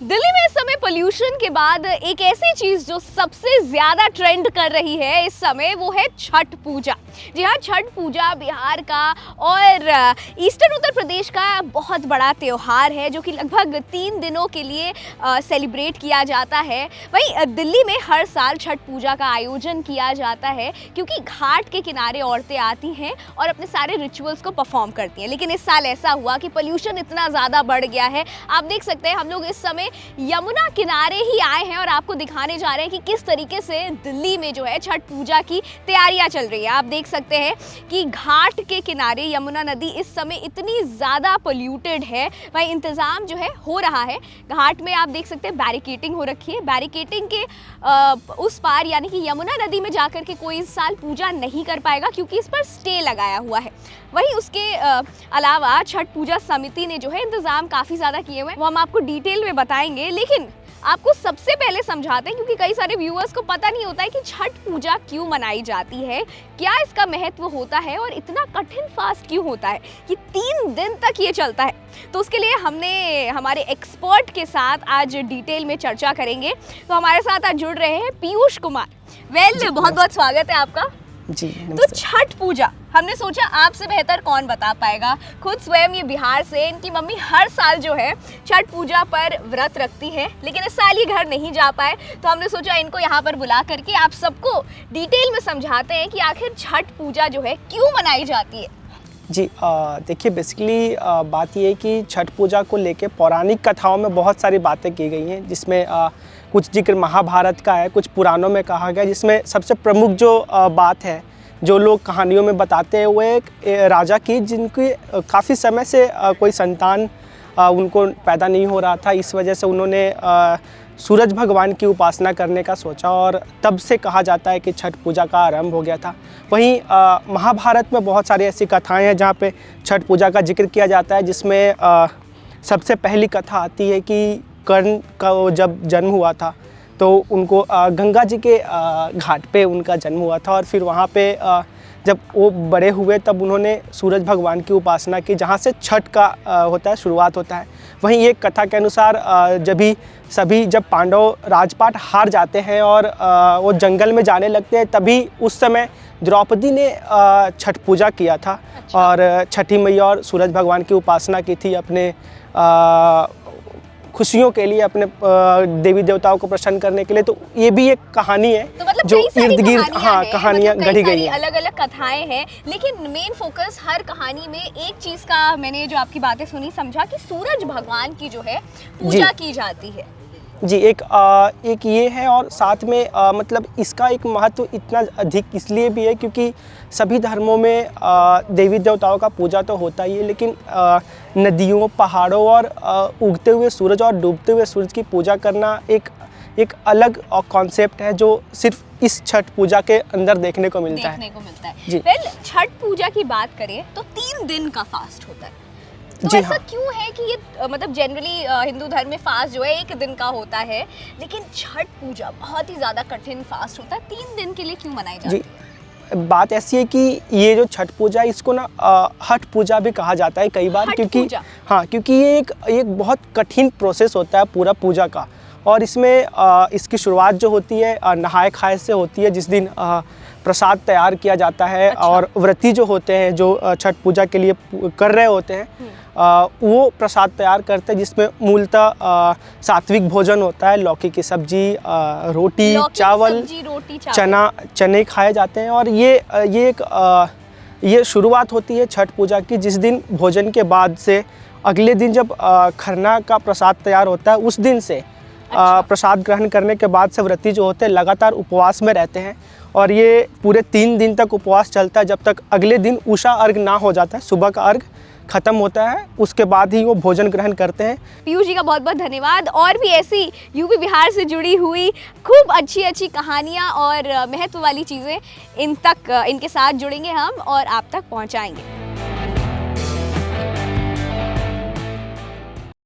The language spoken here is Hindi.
दिल्ली में इस समय पोल्यूशन के बाद एक ऐसी चीज जो सबसे ज्यादा ट्रेंड कर रही है इस समय, वो है छठ पूजा। जी हाँ, छठ पूजा बिहार का और ईस्टर्न उत्तर प्रदेश का बहुत बड़ा त्योहार है जो कि लगभग 3 दिनों के लिए सेलिब्रेट किया जाता है। वहीं दिल्ली में हर साल छठ पूजा का आयोजन किया जाता है क्योंकि घाट के किनारे औरतें आती हैं और अपने सारे रिचुअल्स को परफॉर्म करती हैं। लेकिन इस साल ऐसा हुआ कि पोल्यूशन इतना ज़्यादा बढ़ गया है। आप देख सकते हैं हम लोग इस समय यमुना किनारे ही आए हैं और आपको दिखाने जा रहे हैं कि किस तरीके से दिल्ली में जो है छठ पूजा की तैयारियां चल रही है। आप देख सकते हैं कि घाट के किनारे यमुना नदी इस समय इतनी ज़्यादा पोल्यूटेड है, वहीं इंतज़ाम जो है हो रहा है। घाट में आप देख सकते हैं बैरिकेटिंग हो रखी है। बैरिकेटिंग के उस पार यानी कि यमुना नदी में जाकर के कोई इस साल पूजा नहीं कर पाएगा क्योंकि इस पर स्टे लगाया हुआ है। वहीं उसके अलावा छठ पूजा समिति ने जो है इंतज़ाम काफ़ी ज़्यादा किए हुए हैं, वो हम आपको डिटेल में बताएंगे। लेकिन आपको सबसे पहले समझाते हैं क्योंकि कई सारे व्यूअर्स को पता नहीं होता है कि छठ पूजा क्यों मनाई जाती है, क्या इसका महत्व होता है और इतना कठिन फास्ट क्यों होता है कि 3 दिन तक ये चलता है। तो उसके लिए हमने हमारे एक्सपर्ट के साथ आज डिटेल में चर्चा करेंगे। तो हमारे साथ आज जुड़ रहे हैं पीयूष कुमार। बहुत बहुत स्वागत है आपका जी। तो छठ पूजा हमने सोचा आपसे बेहतर कौन बता पाएगा। खुद स्वयं ये बिहार से, इनकी मम्मी हर साल जो है छठ पूजा पर व्रत रखती है, लेकिन इस साल ये घर नहीं जा पाए तो हमने सोचा इनको यहाँ पर बुला करके आप सबको डिटेल में समझाते हैं कि आखिर छठ पूजा जो है क्यों मनाई जाती है। जी देखिए, बेसिकली बात ये है कि छठ पूजा को लेके पौराणिक कथाओं में बहुत सारी बातें की गई हैं, जिसमें कुछ जिक्र महाभारत का है, कुछ पुराणों में कहा गया। जिसमें सबसे प्रमुख जो बात है जो लोग कहानियों में बताते हैं वो एक राजा की, जिनकी काफ़ी समय से कोई संतान उनको पैदा नहीं हो रहा था। इस वजह से उन्होंने सूरज भगवान की उपासना करने का सोचा और तब से कहा जाता है कि छठ पूजा का आरंभ हो गया था। वहीं महाभारत में बहुत सारी ऐसी कथाएं हैं जहाँ पे छठ पूजा का जिक्र किया जाता है, जिसमें सबसे पहली कथा आती है कि कर्ण का जब जन्म हुआ था तो उनको गंगा जी के घाट पे उनका जन्म हुआ था और फिर वहाँ पे जब वो बड़े हुए तब उन्होंने सूरज भगवान की उपासना की, जहाँ से छठ का होता है, शुरुआत होता है। वहीं एक कथा के अनुसार जब पांडव राजपाट हार जाते हैं और वो जंगल में जाने लगते हैं, तभी उस समय द्रौपदी ने छठ पूजा किया था। अच्छा। और छठी मैया और सूरज भगवान की उपासना की थी अपने खुशियों के लिए, अपने देवी देवताओं को प्रसन्न करने के लिए। तो ये भी एक कहानी है तो मतलब जो इर्द गिर्द कहानियाँ गढ़ी गई हैं। अलग अलग कथाएं हैं, लेकिन मेन फोकस हर कहानी में एक चीज का, मैंने जो आपकी बातें सुनी समझा कि सूरज भगवान की जो है पूजा की जाती है। जी, एक ये है और साथ में मतलब इसका एक महत्व इतना अधिक इसलिए भी है क्योंकि सभी धर्मों में देवी देवताओं का पूजा तो होता ही है, लेकिन नदियों, पहाड़ों और उगते हुए सूरज और डूबते हुए सूरज की पूजा करना एक अलग कॉन्सेप्ट है जो सिर्फ इस छठ पूजा के अंदर देखने को मिलता है। जी। छठ पूजा की बात करें तो 3 दिन का फास्ट होता है। तो ऐसा क्यों है कि ये मतलब जनरली हिंदू धर्म में फास्ट जो है 1 दिन का होता है, लेकिन छठ पूजा बहुत ही ज़्यादा कठिन फास्ट होता है, 3 दिन के लिए क्यों मनाई जाती है? बात ऐसी है कि ये जो छठ पूजा है इसको ना हठ पूजा भी कहा जाता है कई बार, क्योंकि ये एक बहुत कठिन प्रोसेस होता है पूरा पूजा का। और इसमें इसकी शुरुआत जो होती है नहाए खाए से होती है, जिस दिन प्रसाद तैयार किया जाता है। अच्छा। और व्रती जो होते हैं, जो छठ पूजा के लिए कर रहे होते हैं, वो प्रसाद तैयार करते हैं, जिसमें मूलतः सात्विक भोजन होता है। लौकी की सब्जी, रोटी, चावल, चने खाए जाते हैं। और ये शुरुआत होती है छठ पूजा की, जिस दिन भोजन के बाद से अगले दिन जब खरना का प्रसाद तैयार होता है, उस दिन से अच्छा। प्रसाद ग्रहण करने के बाद से व्रती जो होते हैं लगातार उपवास में रहते हैं और ये पूरे 3 दिन तक उपवास चलता है, जब तक अगले दिन उषा अर्घ ना हो जाता है, सुबह का अर्घ खत्म होता है, उसके बाद ही वो भोजन ग्रहण करते हैं। पीयूष जी का बहुत बहुत धन्यवाद। और भी ऐसी यूपी बिहार से जुड़ी हुई खूब अच्छी कहानियाँ और महत्व वाली चीज़ें इनके साथ जुड़ेंगे हम और आप तक पहुँचाएंगे।